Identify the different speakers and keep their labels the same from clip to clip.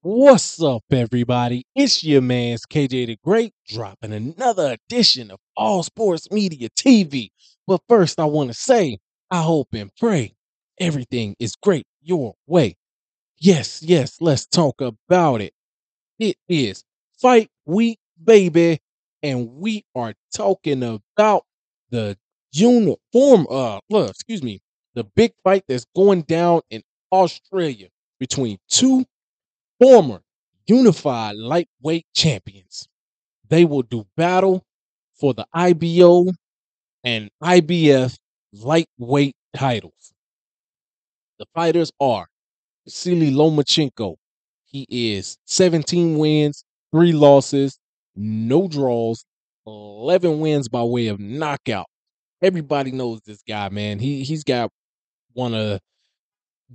Speaker 1: What's up, everybody? It's your man's KJ the Great dropping another edition of All Sports Media TV. But first, I want to say, I hope and pray everything is great your way. Yes, let's talk about it. It is fight week, baby, and we are talking about the the big fight that's going down in Australia between two former unified lightweight champions. They will do battle for the IBO and IBF lightweight titles. The fighters are Vasily Lomachenko. He is 17 wins, 3 losses, no draws, 11 wins by way of knockout. Everybody knows this guy, man. He's got one of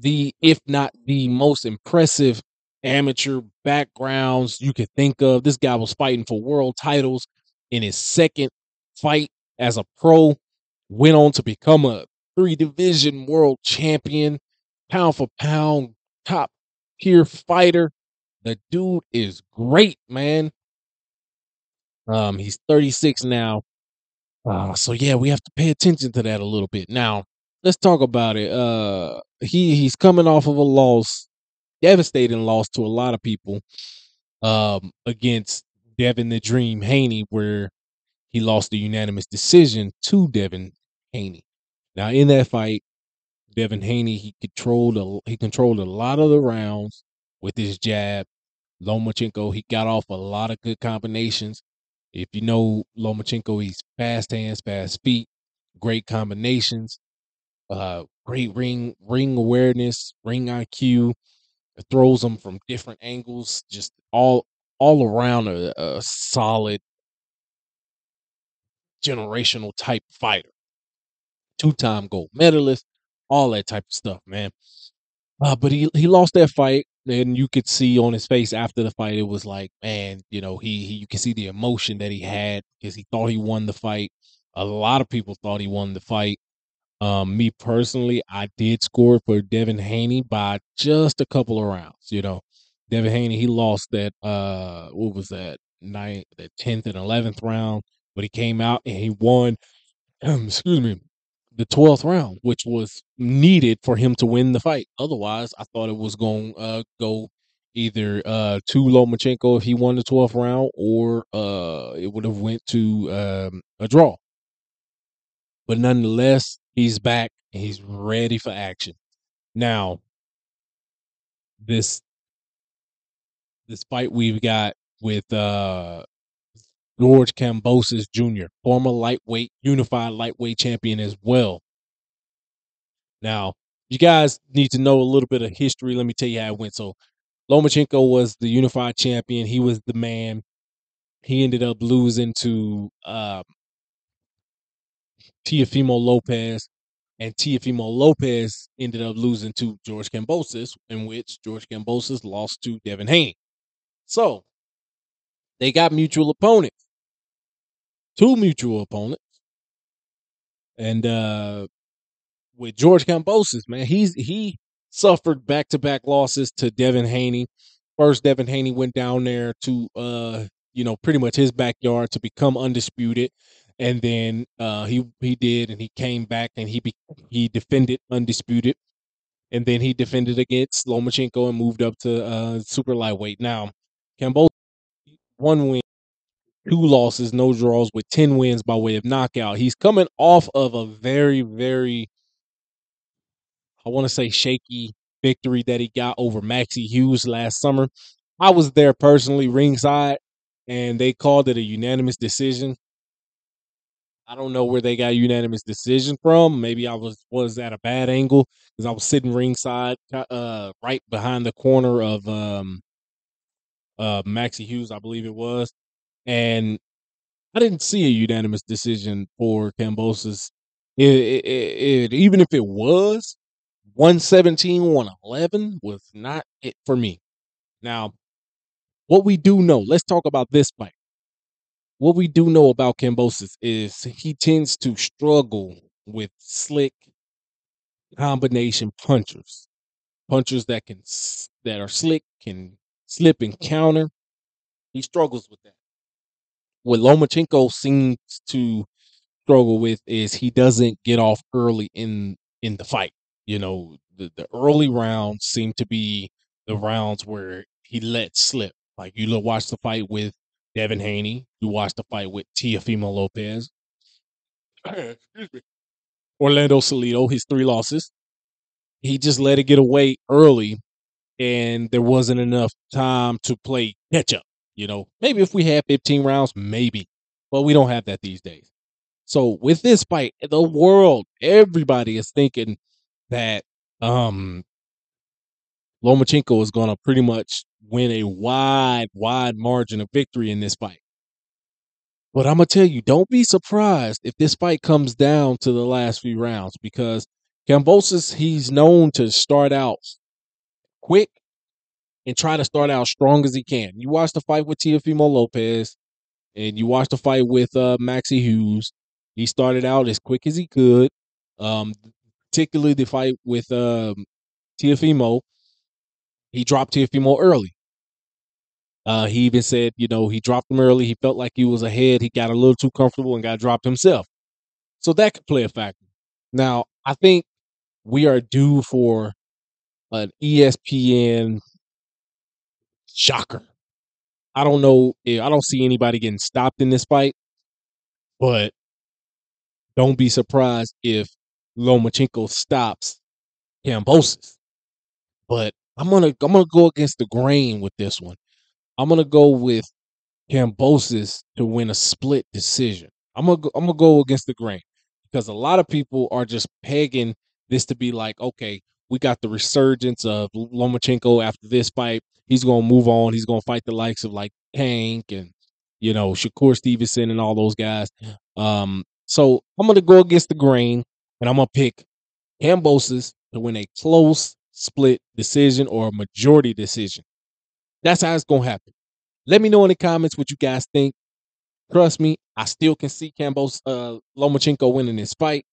Speaker 1: if not the most impressive amateur backgrounds you could think of. This guy was fighting for world titles in his second fight as a pro, went on to become a 3 division world champion, pound for pound, top tier fighter. The dude is great, man. He's 36 now. So yeah, we have to pay attention to that a little bit. Now, let's talk about it. He's coming off of a loss, devastating loss to a lot of people, against Devin the Dream Haney, where he lost the unanimous decision to Devin Haney. Now, in that fight, Devin Haney he controlled a lot of the rounds with his jab. Lomachenko, he got off a lot of good combinations. If you know Lomachenko, he's fast hands, fast feet, great combinations, great ring awareness, ring IQ. Throws them from different angles, just all around a solid generational type fighter. 2-time gold medalist, all that type of stuff, man. But he lost that fight, and you could see on his face after the fight, it was like, man, he you can see the emotion that he had because he thought he won the fight. A lot of people thought he won the fight. Me personally, I did score for Devin Haney by just a couple of rounds. Devin Haney, he lost that what was that, ninth, the 10th and 11th round, but he came out and he won excuse me, the 12th round, which was needed for him to win the fight. Otherwise, I thought it was going to go either to Lomachenko if he won the 12th round, or it would have went to a draw. But nonetheless, he's back and he's ready for action. Now, this this fight we've got with George Kambosos Jr., former unified lightweight champion as well. Now, you guys need to know a little bit of history. Let me tell you how it went. So, Lomachenko was the unified champion. He was the man. He ended up losing to Teofimo Lopez, and Teofimo Lopez ended up losing to George Kambosos, in which George Kambosos lost to Devin Haney. So, they got mutual opponents, 2 mutual opponents. And with George Kambosos, man, he suffered back-to-back losses to Devin Haney. First, Devin Haney went down there to pretty much his backyard to become undisputed, and then he did, and he came back and he defended undisputed, and then he defended against Lomachenko and moved up to super lightweight. Now, Kambosos, 1 win, 2 losses, no draws, with 10 wins by way of knockout. He's coming off of a very, very, I want to say, shaky victory that he got over Maxie Hughes last summer. I was there personally, ringside, and they called it a unanimous decision. I don't know where they got a unanimous decision from. Maybe I was at a bad angle because I was sitting ringside, right behind the corner of Maxie Hughes, I believe it was, and I didn't see a unanimous decision for Kambosos. Even if it was 117, 111 was not it for me. Now, what we do know, let's talk about this fight. What we do know about Kambosos is he tends to struggle with slick combination punchers. Punchers that are slick, can slip and counter. He struggles with that. What Lomachenko seems to struggle with is he doesn't get off early in the fight. You know, the early rounds seem to be the rounds where he lets slip. Like watch the fight with Devin Haney, you watch the fight with Teofimo Lopez, excuse me, Orlando Salido, his 3 losses. He just let it get away early, and there wasn't enough time to play catch up. You know, maybe if we had 15 rounds, maybe, but we don't have that these days. So with this fight, the world, everybody is thinking that Lomachenko is going to pretty much win a wide margin of victory in this fight. But I'm gonna tell you, don't be surprised if this fight comes down to the last few rounds because Kambosos, he's known to start out quick and try to start out strong as he can. You watch the fight with Teofimo Lopez and you watch the fight with Maxie Hughes. He started out as quick as he could. Um, Particularly the fight with Teofimo, he dropped Teofimo early. He even said, you know, he dropped him early. He felt like he was ahead. He got a little too comfortable and got dropped himself. So that could play a factor. Now, I think we are due for an ESPN shocker. I don't know. I don't see anybody getting stopped in this fight, but don't be surprised if Lomachenko stops Kambosos. But I'm gonna go against the grain with this one. I'm gonna go with Kambosos to win a split decision. I'm gonna go against the grain because a lot of people are just pegging this to be like, okay, we got the resurgence of Lomachenko after this fight. He's gonna move on. He's gonna fight the likes of like Tank and Shakur Stevenson and all those guys. So I'm gonna go against the grain and I'm gonna pick Kambosos to win a close split decision or a majority decision. That's how it's gonna happen. Let me know in the comments what you guys think. Trust me, I still can see Lomachenko winning this fight,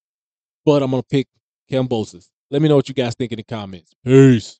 Speaker 1: but I'm gonna pick Kambosos. Let me know what you guys think in the comments. Peace.